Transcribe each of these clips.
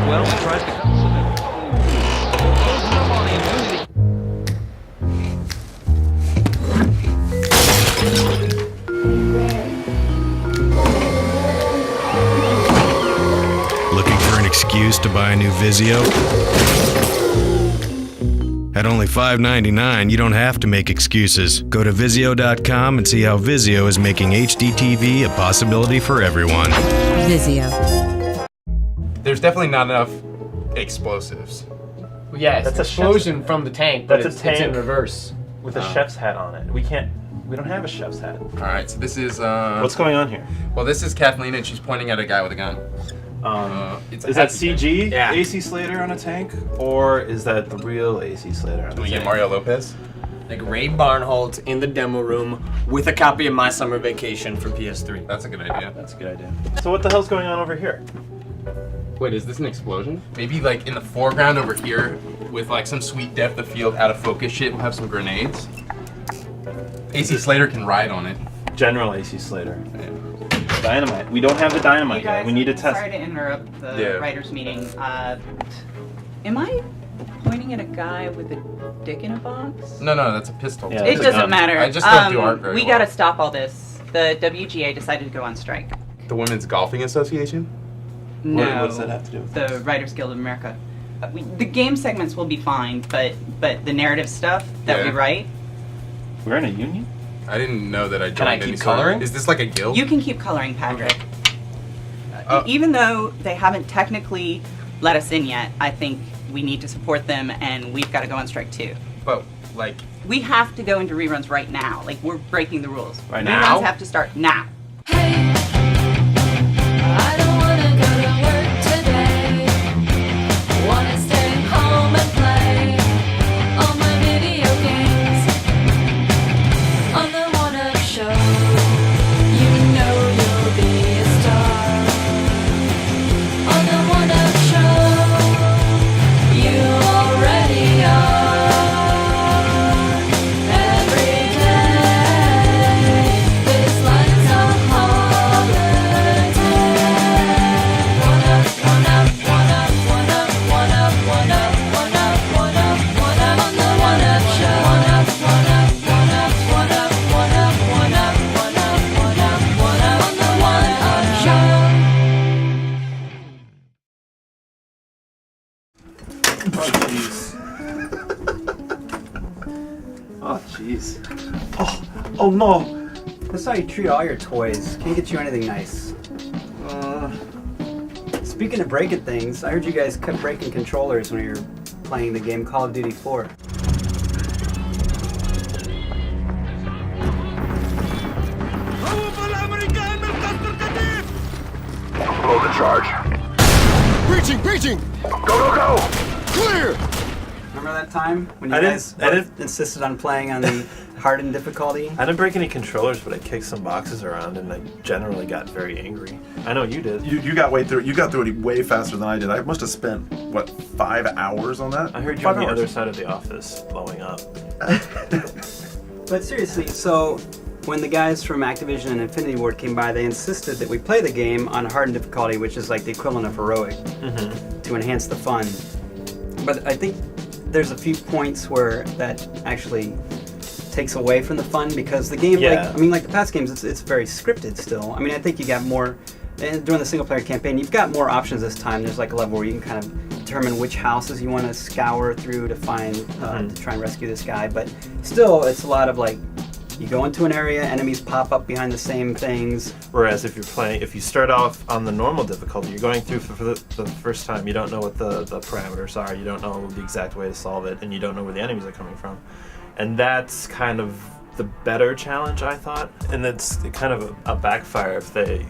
well, he tries to cut some. There's nobody really. Looking for an excuse to buy a new Vizio? At only $5.99, you don't have to make excuses. Go to Vizio.com and see how Vizio is making HD TV a possibility for everyone. Vizio. There's definitely not enough explosives. Yeah, it's That's an a explosion from the tank, but That's a it's tank. in reverse. With a chef's hat on it. We don't have a chef's hat. All right, so this is What's going on here? well, this is Kathleen, and she's pointing at a guy with a gun. It's Is that CG Yeah. AC Slater on a tank, or is that the real AC Slater on Do a we tank? get Mario Lopez? Like Ray Barnholt in the demo room with a copy of My Summer Vacation for PS3. That's a good idea. That's a good idea. So what the hell's going on over here? Wait, is this an explosion? Maybe like in the foreground over here, with like some sweet depth of field, out of focus shit, we'll have some grenades. AC Slater can ride on it. General AC Slater. Dynamite. We don't have the dynamite Hey guys, yet. We need to test. Sorry to interrupt the Yeah. writers' meeting. Am I pointing at a guy with a dick in a box? No, that's a pistol. Yeah. It It's a doesn't gun. matter. I just don't do art very We well. gotta stop all this. The WGA decided to go on strike. The Women's Golfing Association? No. What does that have to do with the Writers Guild of America? The game segments will be fine, but the narrative stuff that we Yeah. write, We're in a union? I didn't know that I joined Can I any keep sort of- coloring? Is this like a guild? you can keep coloring, Patrick. Oh. Even though they haven't technically let us in yet, I think we need to support them, and we've got to go on strike too. But like, We have to go into reruns right now. Like, we're breaking the rules. Right reruns now? have to start now. I don't wanna go to work today. Wanna stay home and play all my video games on the One Up Show. You know you'll be a star on the One Up Show. You already are. Every day, this life's a holiday. One up, one up, one up, one up, one up, one up, one up, one up, one up on the One Up Show. One up, one up, one up, one up, one up, one up, one up, one up, one up on the One Up Show. Oh, jeez. Oh no. That's how you treat all your toys. Can't get you anything nice. Speaking of breaking things, I heard you guys kept breaking controllers when you were playing the game Call of Duty 4. Blow the charge. Breaching! Go! Clear! Remember that time when you I guys didn't- insisted on playing on the hardened difficulty? I didn't break any controllers, but I kicked some boxes around and I generally got very angry. I know you did. You got way through. You got through it way faster than I did. I must have spent what 5 hours on that. I heard you 5 on the hours. other side of the office blowing up. But seriously, so when the guys from Activision and Infinity Ward came by, they insisted that we play the game on hardened difficulty, which is like the equivalent of heroic, to enhance the fun. But I think there's a few points where that actually takes away from the fun, because the game, Yeah. like the past games, it's very scripted still. I mean, I think you got more, and during the single player campaign, you've got more options this time. There's like a level where you can kind of determine which houses you want to scour through to find, to try and rescue this guy. But still, it's a lot of like, you go into an area, enemies pop up behind the same things. Whereas if you start off on the normal difficulty, you're going through for the first time, you don't know what the parameters are, you don't know the exact way to solve it, and you don't know where the enemies are coming from. And that's kind of the better challenge, I thought. And it's kind of a backfire if they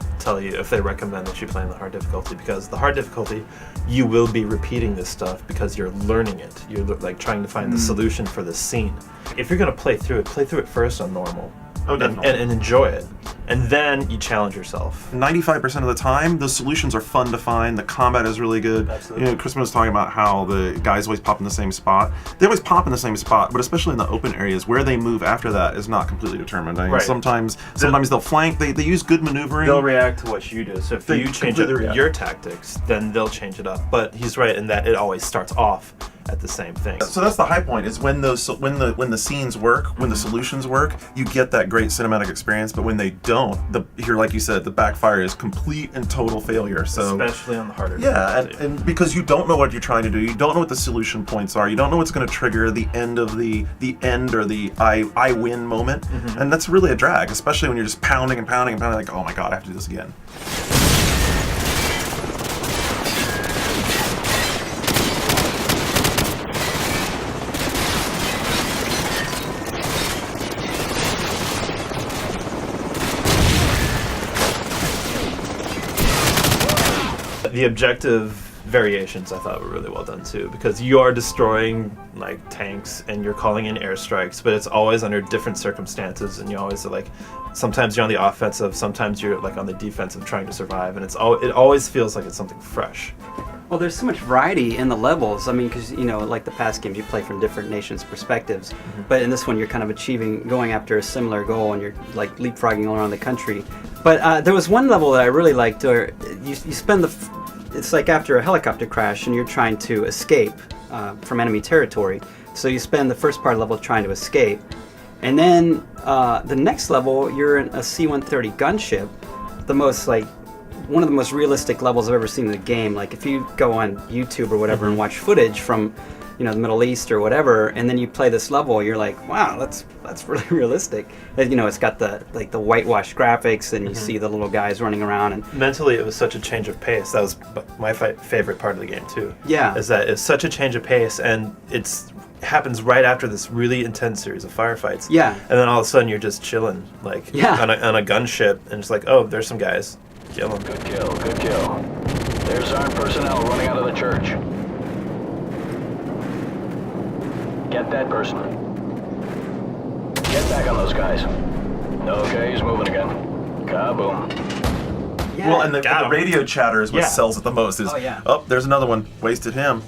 recommend that you play in the hard difficulty, because the hard difficulty, you will be repeating this stuff because you're learning it. You're like trying to find the solution for this scene. If you're gonna play through it first on normal. Oh, definitely. and enjoy it. And then you challenge yourself. 95% of the time, the solutions are fun to find. The combat is really good. Absolutely. You know, Crispin was talking about how the guys always pop in the same spot. They always pop in the same spot, but especially in the open areas, where they move after that is not completely determined. I mean, Right. sometimes they'll flank. They use good maneuvering. They'll react to what you do. So if They you change completely up react. your tactics, then they'll change it up. But he's right in that it always starts off at the same thing. So that's the high point, is when the scenes work, when the solutions work, you get that great cinematic experience. But when they don't, like you said, the backfire is complete and total failure. So Especially on the harder yeah, difficulty. and because you don't know what you're trying to do, you don't know what the solution points are, you don't know what's going to trigger the end of the end or the I win moment, and that's really a drag, especially when you're just pounding and pounding and pounding, like, oh my god, I have to do this again. The objective variations I thought were really well done too, because you are destroying like tanks and you're calling in airstrikes, but it's always under different circumstances, and you always are like, sometimes you're on the offensive, sometimes you're like on the defensive trying to survive, and it always feels like it's something fresh. Well, there's so much variety in the levels. I mean, because, you know, like the past games, you play from different nations' perspectives. But in this one, you're kind of going after a similar goal, and you're like leapfrogging all around the country. But there was one level that I really liked where you spend it's like after a helicopter crash, and you're trying to escape from enemy territory. So you spend the first part of the level trying to escape. And then the next level, you're in a C-130 gunship, one of the most realistic levels I've ever seen in the game. Like if you go on YouTube or whatever and watch footage from, you know, the Middle East or whatever, and then you play this level, you're like, wow, that's really realistic. And, you know, it's got the whitewashed graphics, and you see the little guys running around. And Mentally, it was such a change of pace. That was my favorite part of the game too. Yeah. Is that it's such a change of pace, and happens right after this really intense series of firefights. Yeah. And then all of a sudden you're just chilling, like Yeah. on a gunship, and it's like, oh, there's some guys. Kill them. Good kill, good kill. There's armed personnel running out of the church. Get that person. Get back on those guys. Okay, he's moving again. Kaboom. yeah. Well, and the radio chatter is what Yeah. sells it the most. Is, Oh, yeah. oh, there's another one. Wasted him.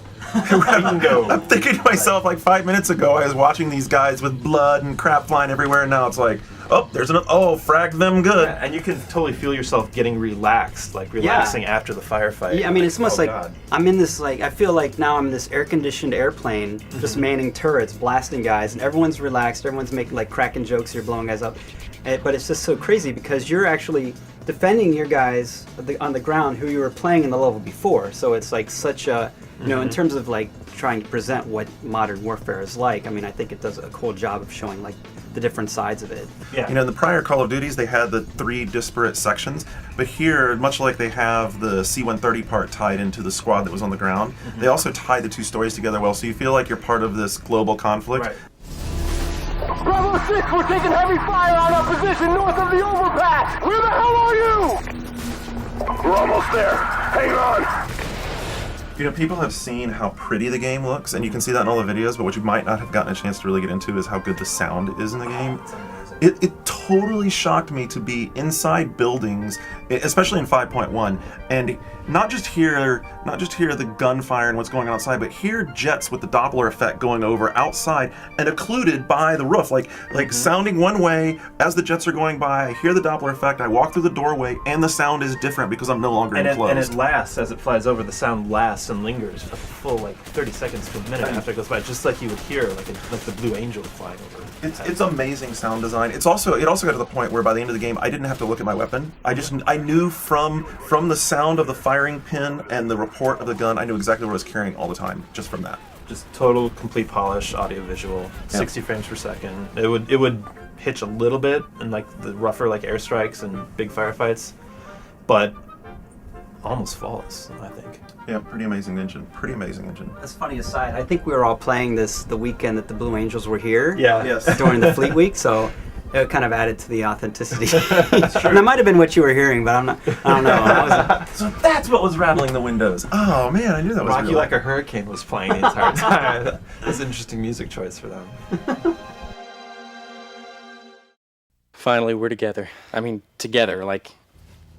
Bingo. I'm thinking to myself, like 5 minutes ago, I was watching these guys with blood and crap flying everywhere, and now it's like, oh, there's another. Oh, frag them good. Yeah, and you can totally feel yourself getting relaxed, like relaxing after the firefight. Yeah, I mean, it's almost like God. I'm in this, like, I feel like now I'm in this air-conditioned airplane, just manning turrets, blasting guys, and everyone's relaxed, everyone's making, like, cracking jokes, you're blowing guys up. But it's just so crazy because you're actually defending your guys on the ground who you were playing in the level before. So it's like such a, you know, in terms of, like, trying to present what modern warfare is like, I mean, I think it does a cool job of showing, like, the different sides of it. Yeah. You know, in the prior Call of Duties, they had the 3 disparate sections, but here, much like they have the C-130 part tied into the squad that was on the ground, they also tie the 2 stories together well, so you feel like you're part of this global conflict. Right. Bravo 6, we're taking heavy fire on our position north of the overpass! Where the hell are you? We're almost there. Hang on. You know, people have seen how pretty the game looks, and you can see that in all the videos, but what you might not have gotten a chance to really get into is how good the sound is in the game. It totally shocked me to be inside buildings, especially in 5.1, and not just hear the gunfire and what's going on outside, but hear jets with the Doppler effect going over outside and occluded by the roof, like sounding one way as the jets are going by. I hear the Doppler effect. I walk through the doorway, and the sound is different because I'm no longer enclosed. And it lasts as it flies over. The sound lasts and lingers for a full like 30 seconds to a minute after it goes by, just like you would hear like the Blue Angel flying over. It's amazing sound design. It also got to the point where by the end of the game I didn't have to look at my weapon. I knew from the sound of the firing pin and the report of the gun, I knew exactly what I was carrying all the time just from that. Just total complete polish, audio visual, 60 frames per second. It would hitch a little bit in like the rougher like airstrikes and big firefights, but almost flawless, I think. Yeah, pretty amazing engine. That's funny aside. I think we were all playing this the weekend that the Blue Angels were here. Yeah. Yes. During the Fleet Week, so it kind of added to the authenticity. And that might have been what you were hearing, but I don't know. So that's what was rattling the windows. Oh man, I knew that was Rock You real. Like a Hurricane was playing the entire time. That's an interesting music choice for them. Finally, we're together. I mean, together, like,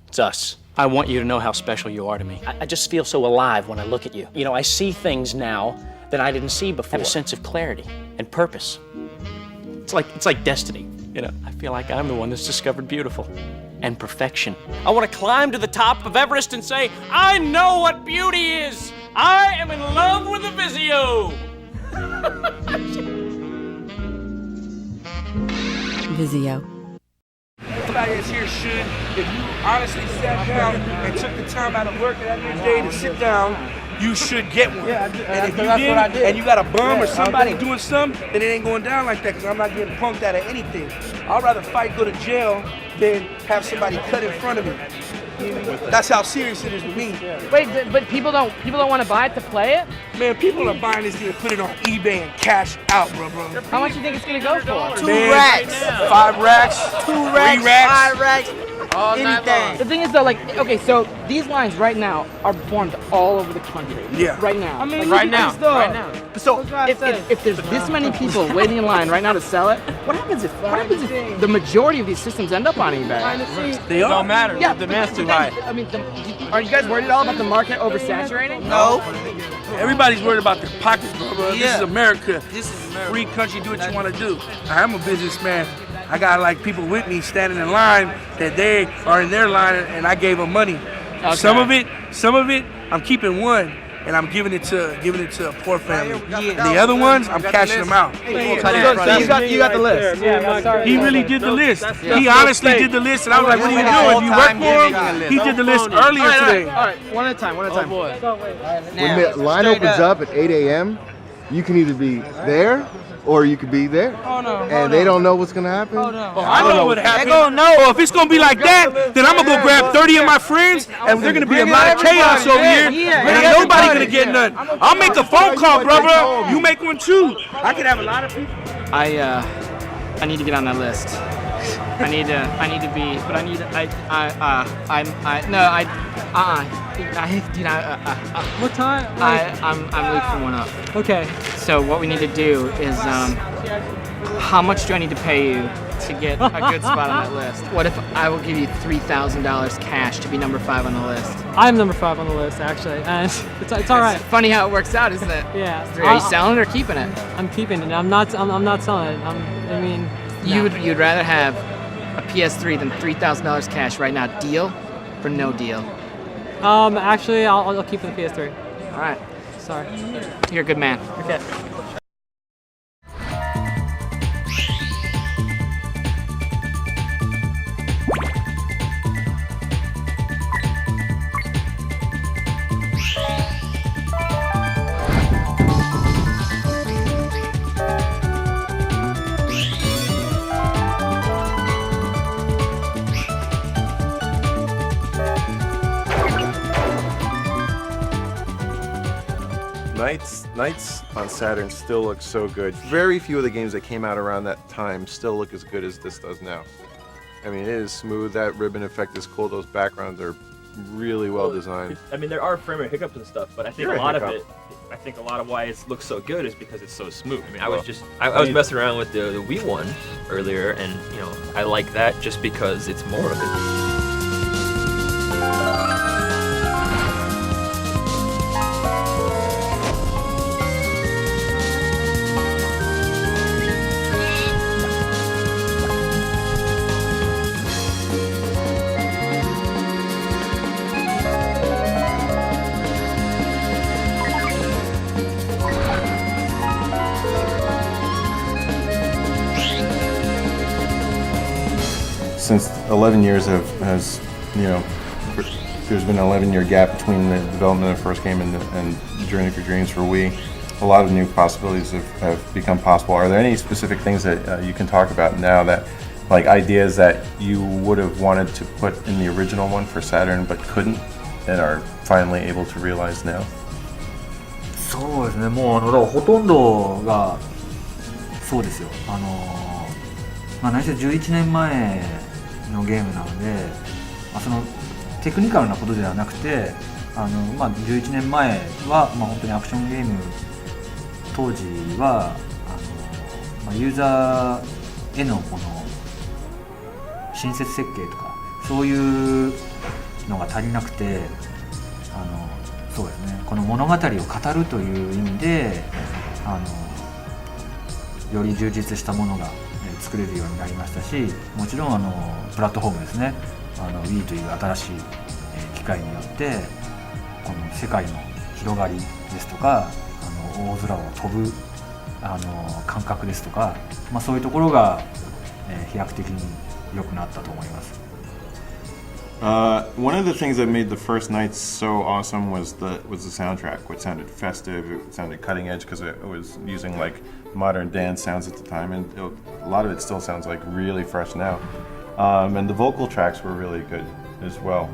it's us. I want you to know how special you are to me. I just feel so alive when I look at you. You know, I see things now that I didn't see before. I have a sense of clarity and purpose. It's like destiny, you know? I feel like I'm the one that's discovered beautiful and perfection. I want to climb to the top of Everest and say, I know what beauty is! I am in love with the Vizio! Vizio. Players here should, if you honestly sat down and took the time out of work at the end of the day to sit down, you should get one. Yeah, and if you did, and you got a bum or somebody doing something, then it ain't going down like that, because I'm not getting punked out of anything. I'd rather fight, go to jail, than have somebody cut in front of me. That's how serious it is with me. Wait, but people don't want to buy it to play it? Man, people are buying this thing to put it on eBay and cash out, bro. How much do you think it's gonna go for? 2 racks, 5 racks, 2 racks, 3 racks, 5 racks. Anything. The thing is though, like, okay, so these lines right now are performed all over the country. Yeah. Right now. I mean, like, right now. Right now. So if there's this many people waiting in line right now to sell it, what happens if the majority of these systems end up on eBay? They don't matter. Yeah, the demand's too high. I mean, are you guys worried at all about the market oversaturating? No. Everybody's worried about their pockets, bro. Yeah. This is America. This is America. Free country, do what you want to do. I'm a businessman. I got like people with me standing in line that they are in their line and I gave them money. Okay. Some of it, I'm keeping one and I'm giving it to a poor family. The other ones, I'm cashing them out. You got the list. He really did the list. He honestly did the list, and I was like, "What are you doing? You work for him?" He did the list earlier today. All right, one at a time. Oh boy. When the line opens up at 8 a.m., you can either be there or you could be there. Oh no. And they don't know what's gonna happen. Oh no. I know what happened. They gonna know. If it's gonna be like that, then I'm gonna go grab 30 of my friends, and there's gonna be a lot of chaos over here, and ain't nobody gonna get nothing. I'll make a phone call, brother. You make one too. I could have a lot of people. I need to get on that list. I need to be, but what time? I'm late for one up. Okay. So what we need to do is, how much do I need to pay you to get a good spot on that list? What if I will give you $3,000 cash to be number 5 on the list? I'm number 5 on the list, actually, and it's all right. It's funny how it works out, isn't it? Yeah. Are you selling it or keeping it? I'm keeping it. I'm not selling it. You'd rather have a PS3 than $3,000 cash right now. Deal or no deal? Actually, I'll keep the PS3. All right. Sorry. You're a good man. Okay. Nights on Saturn still look so good. Very few of the games that came out around that time still look as good as this does now. I mean, it is smooth. That ribbon effect is cool. Those backgrounds are really well designed. I mean, there are frame rate hiccups and stuff, but I think a lot of why it looks so good is because it's so smooth. I mean, I was messing around with the Wii one earlier, and you know, I like that just because it's more of it. Since 11 years has, you know, there's been an 11-year gap between the development of the first game and Journey for Dreams for Wii. A lot of new possibilities have become possible. Are there any specific things that you can talk about now that, like ideas that you would have wanted to put in the original one for Saturn but couldn't and are finally able to realize now? そうですね、もうだからほとんどがそうですよ。何せ11年前のゲームなので、そのテクニカルなことではなくて、11年前は、本当にアクションゲーム当時はユーザーへのこの親切設計とかそういうのが足りなくてそうですねこの物語を語るという意味でより充実したものが作れるようになりましたしもちろんプラットフォームですねWii という新しい機械によってこの世界の広がりですとか大空を飛ぶ感覚ですとか、そういうところが飛躍的に良くなったと思います。One of the things that made the first nights so awesome was the soundtrack, which sounded festive, it sounded cutting edge because it was using like modern dance sounds at the time, and a lot of it still sounds like really fresh now. And the vocal tracks were really good as well.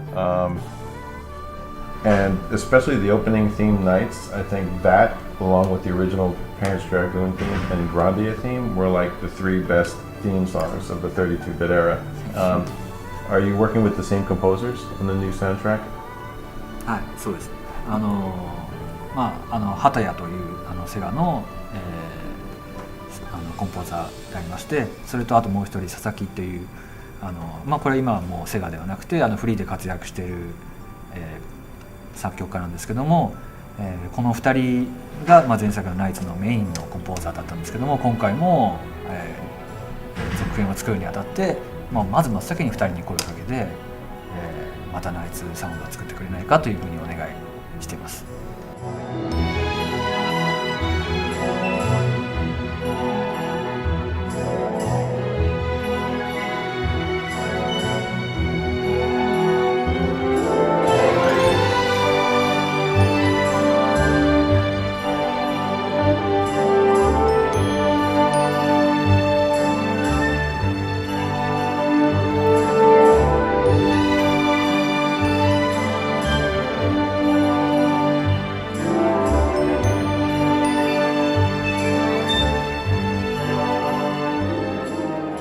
And especially the opening theme nights, I think that, along with the original Parents Dragoon theme and Grandia theme, were like the three best theme songs of the 32-bit era. Are you working with the same composers on the new soundtrack? はい、そうです。畑谷というセガの、コンポーザーでありまして、それとあともう一人佐々木というこれは今はもうセガではなくてフリーで活躍している、作曲家なんですけども、この2人が、前作のナイツのメインのコンポーザーだったんですけども今回も、続編を作るにあたって、まず真っ先に2人に声をかけて、またナイツサウンドを作ってくれないかというふうにお願いしています。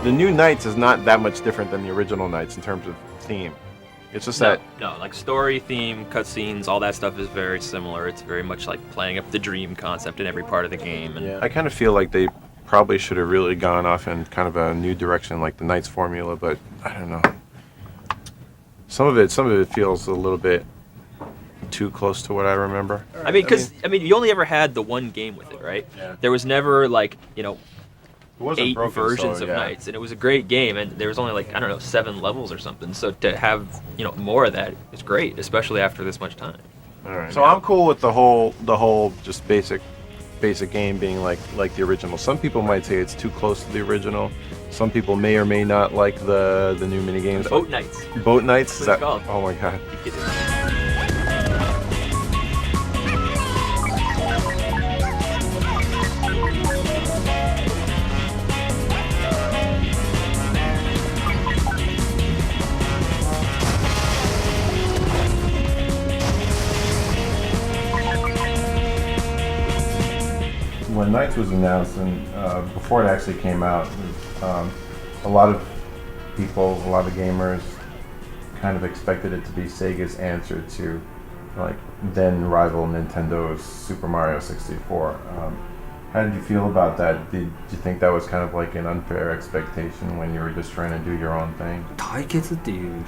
The new Nights is not that much different than the original Nights in terms of theme. It's just that like story, theme, cutscenes, all that stuff is very similar. It's very much like playing up the dream concept in every part of the game. And I kind of feel like they probably should have really gone off in kind of a new direction, like the Nights formula. But I don't know. Some of it feels a little bit too close to what I remember. I mean, you only ever had the one game with it, right? Yeah. There was never like 8 versions of Nights, and it was a great game, and there was only like 7 levels or something. So to have more of that is great, especially after this much time. All right. So I'm cool with the whole just basic game being like the original. Some people might say it's too close to the original. Some people may or may not like the new mini games. Boat Nights. Boat Nights. That's what it's called. Oh my god. When Nights was announced, and before it actually came out, a lot of people, a lot of gamers, kind of expected it to be Sega's answer to, like, then rival Nintendo's Super Mario 64. How did you feel about that? Did you think that was kind of like an unfair expectation when you were just trying to do your own thing? 対決っていう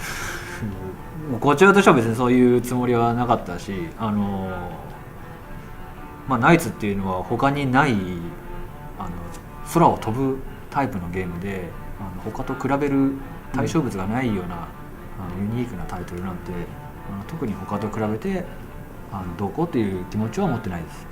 こちらとしては別にそういうつもりはなかったし、ナイツっていうのは他にない空を飛ぶタイプのゲームで他と比べる対象物がないようなユニークなタイトルなんて特に他と比べてどうこうっていう気持ちは持ってないです。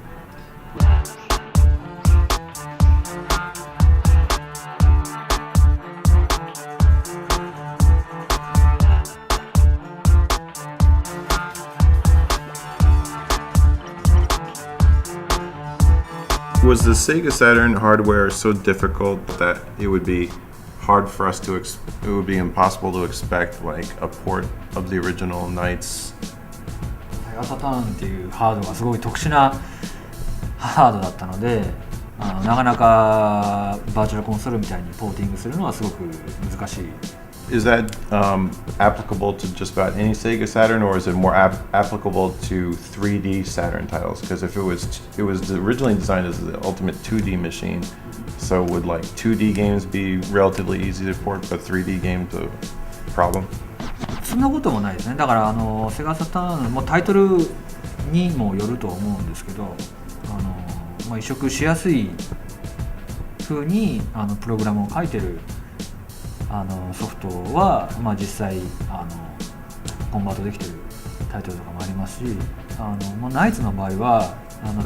Was the Sega Saturn hardware so difficult that it would be hard for us to it would be impossible to expect like a port of the original Nights? セガサターンっていうハードがすごい特殊なハードだったので、なかなかバーチャルコンソールみたいにポーティングするのはすごく難しい。Is that applicable to just about any Sega Saturn, or is it more applicable to 3D Saturn titles? Because if it was originally designed as the ultimate 2D machine, So would like 2D games be relatively easy to port, but 3D games a problem? そんなこともないですね。だからセガサターンもタイトルにもよると思うんですけど、移植しやすい風にプログラムを書いてるソフトは、実際コンバートできてるタイトルとかもありますし、ナイツの場合は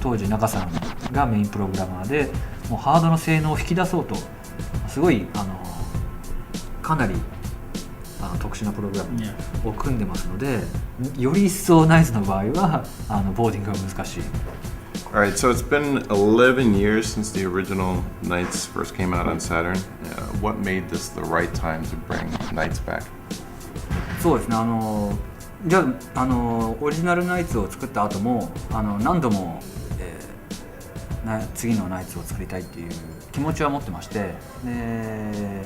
当時中さんがメインプログラマーでもうハードの性能を引き出そうとすごいかなり特殊なプログラムを組んでますので、より一層ナイツの場合はボーディングが難しい。Alright, so it's been 11 years since the original Knights first came out on Saturn. What made this the right time to bring Knights back? そうですね、じゃあ、オリジナルナイツを作った後も何度も、次のナイツを作りたいっていう気持ちは持ってまして、で、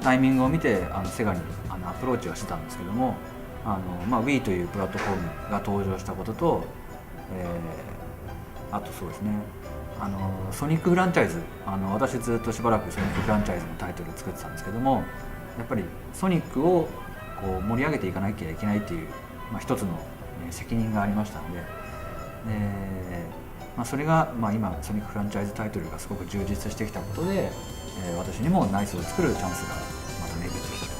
タイミングを見てセガにアプローチはしてたんですけども、Wii というプラットフォームが登場したことと、あとそうですね、ソニックフランチャイズ、私ずっとしばらくソニックフランチャイズのタイトルを作ってたんですけども、やっぱりソニックをこう盛り上げていかなきゃいけないっていう、一つの責任がありましたので、それが、今ソニックフランチャイズタイトルがすごく充実してきたことで、私にもナイスを作るチャンスがまた巡ってきた。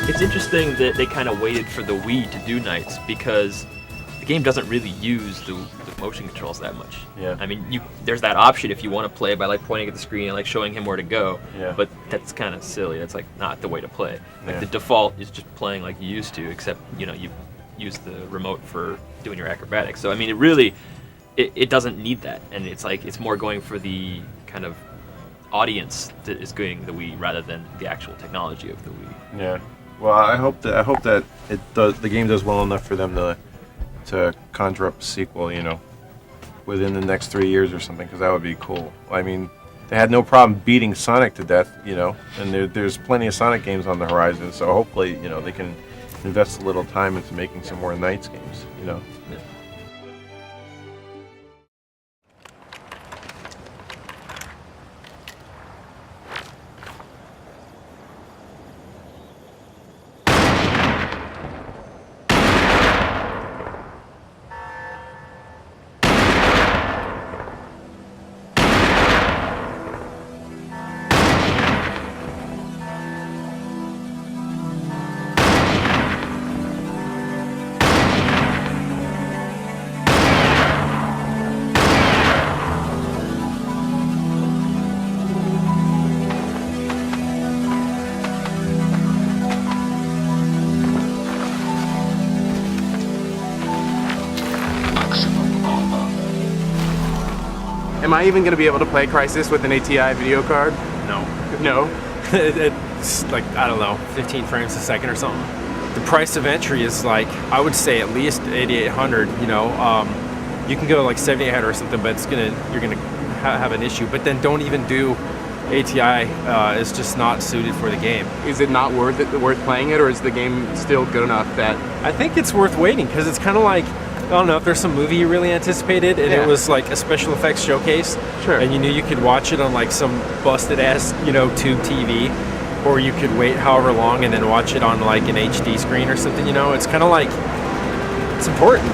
It's interesting that they kind of waited for the Wii to do Knights because the game doesn't really use the motion controls that much. Yeah. I mean, there's that option if you want to play by like pointing at the screen and like showing him where to go. Yeah. But that's kind of silly. That's like not the way to play. Like Yeah. the default is just playing like you used to, except you use the remote for doing your acrobatics. So I mean, it doesn't need that, and it's like it's more going for the kind of audience that is getting the Wii rather than the actual technology of the Wii. Yeah. Well, I hope that the game does well enough for them to conjure up a sequel, within the next 3 years or something, because that would be cool. I mean, they had no problem beating Sonic to death, and there's plenty of Sonic games on the horizon. So hopefully, they can invest a little time into making some more Knights games, Yeah. Am I even going to be able to play Crysis with an ATI video card? No. No? It's like, I don't know, 15 frames a second or something. The price of entry is like, I would say at least 8,800, you can go to like 7,800 or something, but you're gonna have an issue. But then don't even do ATI, it's just not suited for the game. Is it not worth playing it, or is the game still good enough that... I think it's worth waiting, because it's kind of like, I don't know, if there's some movie you really anticipated and it was like a special effects showcase, and you knew you could watch it on like some busted ass, tube TV, or you could wait however long and then watch it on like an HD screen or something, it's kind of like, it's important.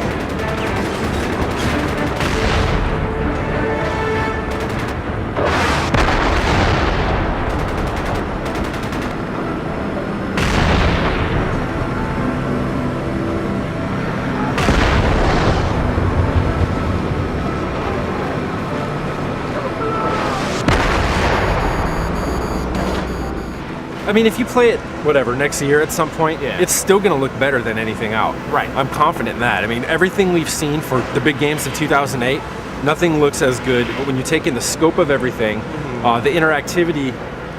I mean, if you play it whatever, next year at some point, it's still going to look better than anything out. Right. I'm confident in that. I mean, everything we've seen for the big games of 2008, nothing looks as good. But when you take in the scope of everything, the interactivity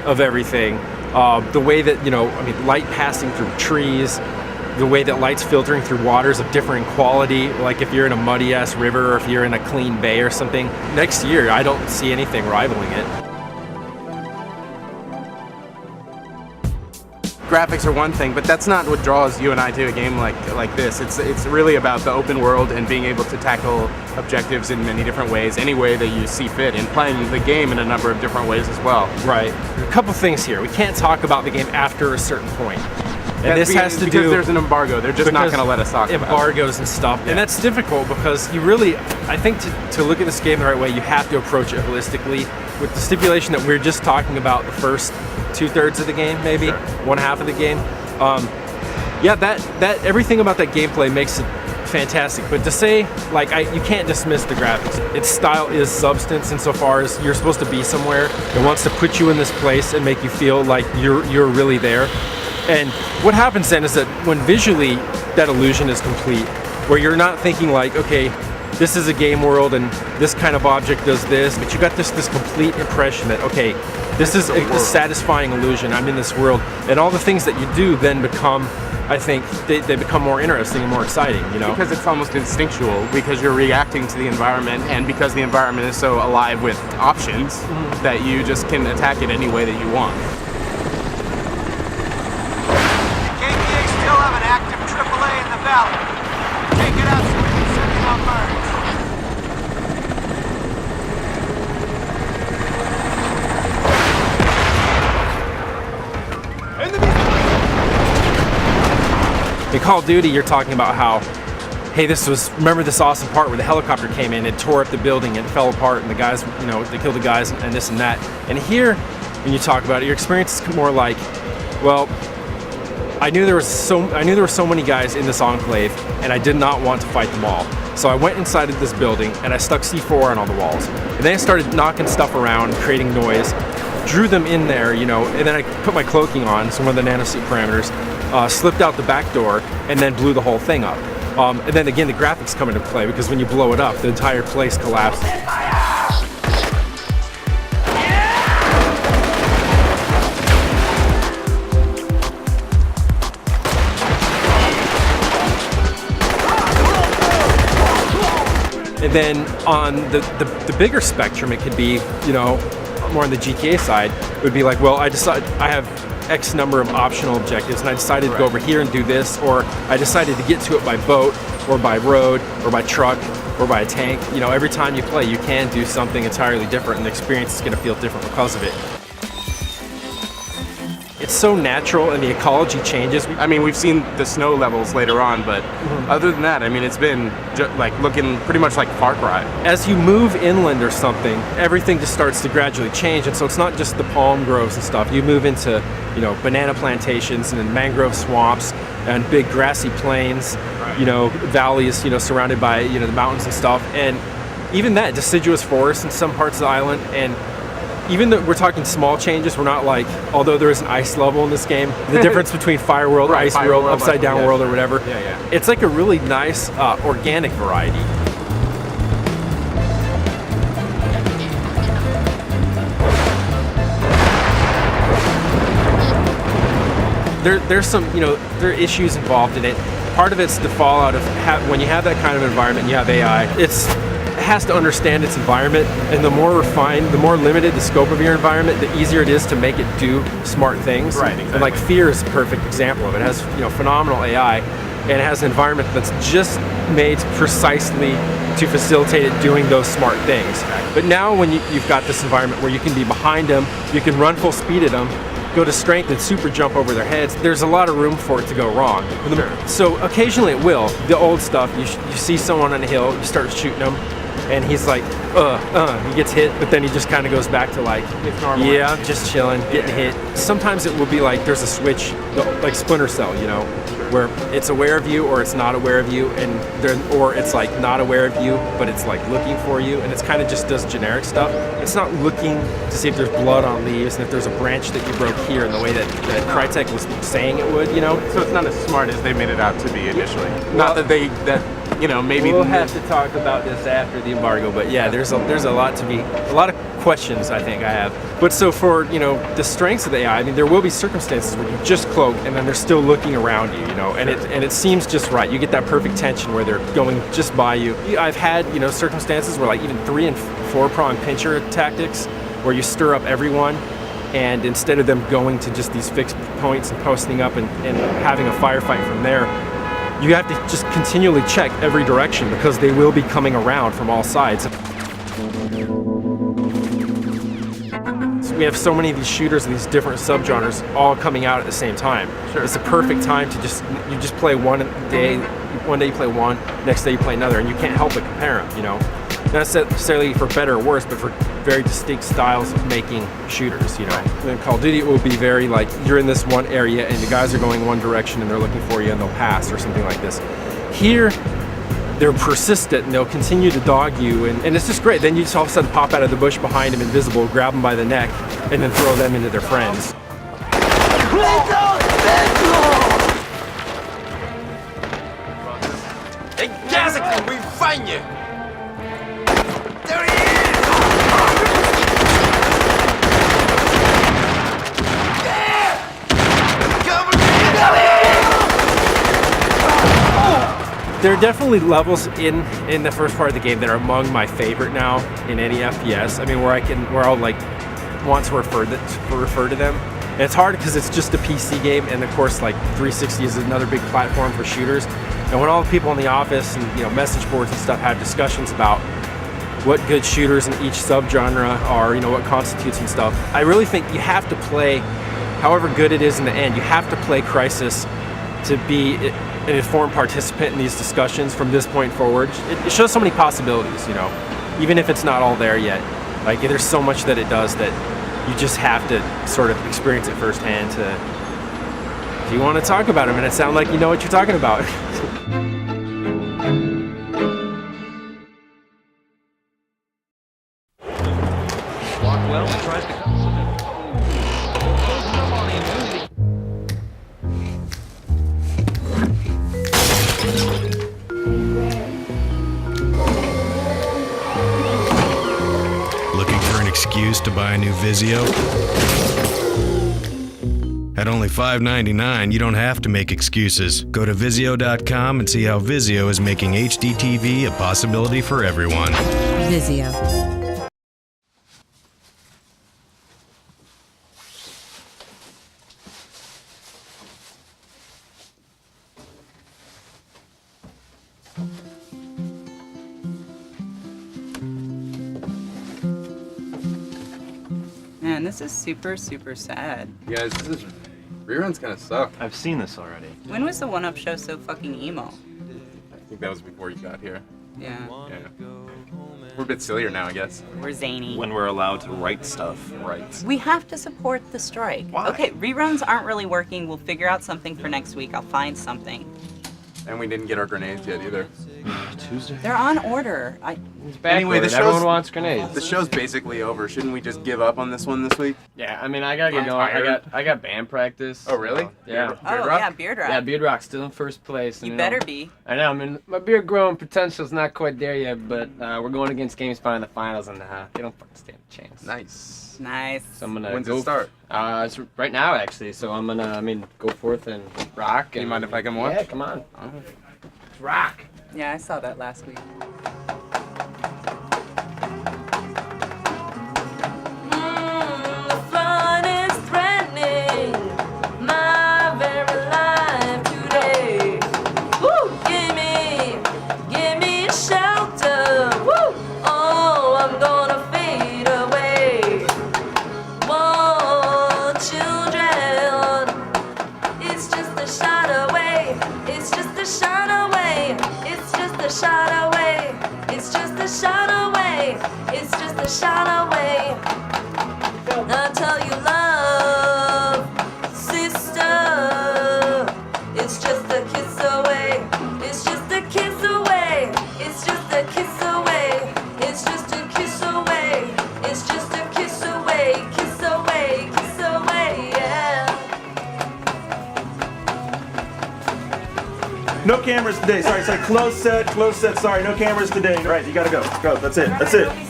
of everything, the way that, light passing through trees, the way that light's filtering through waters of differing quality, like if you're in a muddy-ass river or if you're in a clean bay or something. Next year, I don't see anything rivaling it. Graphics are one thing, but that's not what draws you and I to a game like this. It's really about the open world and being able to tackle objectives in many different ways, any way that you see fit, and playing the game in a number of different ways as well. Right. A couple things here. We can't talk about the game after a certain point. And this has to because do there's an embargo. They're just not going to let us talk about embargoes and stuff. And that's difficult because you really, I think to look at this game the right way, you have to approach it holistically with the stipulation that we're just talking about the first 2/3 of the game, maybe one half of the game. That everything about that gameplay makes it fantastic. But to say, you can't dismiss the graphics. Its style is substance insofar as you're supposed to be somewhere. It wants to put you in this place and make you feel like you're really there. And what happens then is that when visually that illusion is complete, where you're not thinking like, okay, this is a game world and this kind of object does this, but you got this complete impression that, okay, this is a satisfying illusion, I'm in this world, and all the things that you do then become, I think, they become more interesting and more exciting, Because it's almost instinctual, because you're reacting to the environment, and because the environment is so alive with options that you just can attack it any way that you want. Still have an active AAA in the valley. Take it out so we can send it on birds. In Call of Duty, you're talking about how, hey, remember this awesome part where the helicopter came in and tore up the building and it fell apart and the guys, they killed the guys and this and that. And here, when you talk about it, your experience is more like, well, I knew there were so many guys in this enclave, and I did not want to fight them all. So I went inside of this building, and I stuck C4 on all the walls. And then I started knocking stuff around, creating noise, drew them in there, and then I put my cloaking on, so one of the nanosuit parameters, slipped out the back door, and then blew the whole thing up. And then again, the graphics come into play, because when you blow it up, the entire place collapses. And then on the bigger spectrum, it could be, more on the GTA side, it would be like, well, I have X number of optional objectives, and I decided to go over here and do this, or I decided to get to it by boat, or by road, or by truck, or by a tank. Every time you play, you can do something entirely different, and the experience is going to feel different because of it. It's so natural, and the ecology changes. I mean, we've seen the snow levels later on, but other than that, I mean, it's been looking pretty much like Far Cry. As you move inland or something, everything just starts to gradually change, and so it's not just the palm groves and stuff. You move into, banana plantations and then mangrove swamps and big grassy plains, valleys, surrounded by, the mountains and stuff, and even that, deciduous forests in some parts of the island, and even though we're talking small changes, we're not like, although there is an ice level in this game, the difference between Fire World, Ice World, Upside Down World, or whatever, it's like a really nice organic variety. There's some, there are issues involved in it. Part of it's the fallout of when you have that kind of environment, you have AI. It has to understand its environment, and the more refined, the more limited the scope of your environment, the easier it is to make it do smart things. Right, exactly. And like Fear is a perfect example of it. It has phenomenal AI, and it has an environment that's just made precisely to facilitate it doing those smart things. But now when you've got this environment where you can be behind them, you can run full speed at them, go to strength and super jump over their heads, there's a lot of room for it to go wrong. So occasionally it will. The old stuff, you see someone on a hill, you start shooting them, and he's like, he gets hit, but then he just kind of goes back to like, yeah, I'm just chilling, getting hit. Sometimes it will be like there's a switch, like Splinter Cell, you know, where it's aware of you or it's not aware of you, and or it's like not aware of you, but it's like looking for you, and it's kind of just does generic stuff. It's not looking to see if there's blood on leaves and if there's a branch that you broke here in the way that Crytek was saying it would, you know. So it's not as smart as they made it out to be initially. Not that you know, maybe we'll have to talk about this after the embargo, but yeah, there's a lot of questions I think I have. But so for, you know, the strengths of the AI, I mean, there will be circumstances where you just cloak and then they're still looking around you, you know, and it seems just right. You get that perfect tension where they're going just by you. I've had, you know, circumstances where like even 3 and 4 prong pincher tactics where you stir up everyone, and instead of them going to just these fixed points and posting up and having a firefight from there, you have to just continually check every direction because they will be coming around from all sides. So we have so many of these shooters and these different subgenres all coming out at the same time. Sure. It's a perfect time to you just play one day you play one, next day you play another, and you can't help but compare them, you know? Not necessarily for better or worse, but for very distinct styles of making shooters, you know. And in Call of Duty, it will be very like, you're in this one area and the guys are going one direction and they're looking for you and they'll pass or something like this. Here, they're persistent and they'll continue to dog you, and it's just great. Then you just all of a sudden pop out of the bush behind them invisible, grab them by the neck, and then throw them into their friends. Hey, Gaza, we find you! There he There are definitely levels in the first part of the game that are among my favorite now in any FPS. I mean, where I'll like want to refer to them. And it's hard because it's just a PC game, and of course, like 360 is another big platform for shooters. And when all the people in the office and, you know, message boards and stuff have discussions about what good shooters in each subgenre are, you know, what constitutes and stuff, I really think you have to play, however good it is in the end, you have to play Crysis to be an informed participant in these discussions from this point forward. It shows so many possibilities, you know, even if it's not all there yet. Like, there's so much that it does that you just have to sort of experience it firsthand to, if you want to talk about them and it sounds like you know what you're talking about. Blockwell tries to come with it. Looking for an excuse to buy a new Vizio? At only $5.99, you don't have to make excuses. Go to Vizio.com and see how Vizio is making HD TV a possibility for everyone. Vizio. Man, this is super, super sad. You guys, reruns kind of suck. I've seen this already. When was the one-up show so fucking emo? I think that was before you got here. Yeah. We're a bit sillier now, I guess. We're zany. When we're allowed to write stuff. Right. We have to support the strike. Why? Okay, reruns aren't really working. We'll figure out something for next week. I'll find something. And we didn't get our grenades yet either. Tuesday? They're on order. Anyway, everyone wants grenades. The show's basically over. Shouldn't we just give up on this one this week? Yeah, I mean, I gotta get going. I got band practice. Oh, really? Yeah. Oh, yeah, Beard Rock. Yeah, Beard Rock's still in first place. You better be. I know. I mean, my beard growing potential's not quite there yet, but we're going against GameSpot in the finals, and they don't fucking stand a chance. Nice. Nice. So I'm gonna When's go. it start? It's right now, actually. So I'm gonna, go forth and rock. Do you mind if I come watch? Yeah, come on. Rock. Yeah, I saw that last week. The flood is threatening my very life today. Woo! Give me shelter. Woo! Oh, I'm gonna fade away. Whoa, children, it's just a shot away. It's just a shot away. It's just a shot away. It's just a shot away. It's just a shot away. I'll tell you love, sister. It's just a kiss away. It's just a kiss away. It's just a kiss away. It's just a kiss away. It's just a kiss away. Kiss away. Kiss away. Yeah. No cameras today. Sorry. Close set. Sorry, no cameras today. All right, you gotta go. Go. That's it.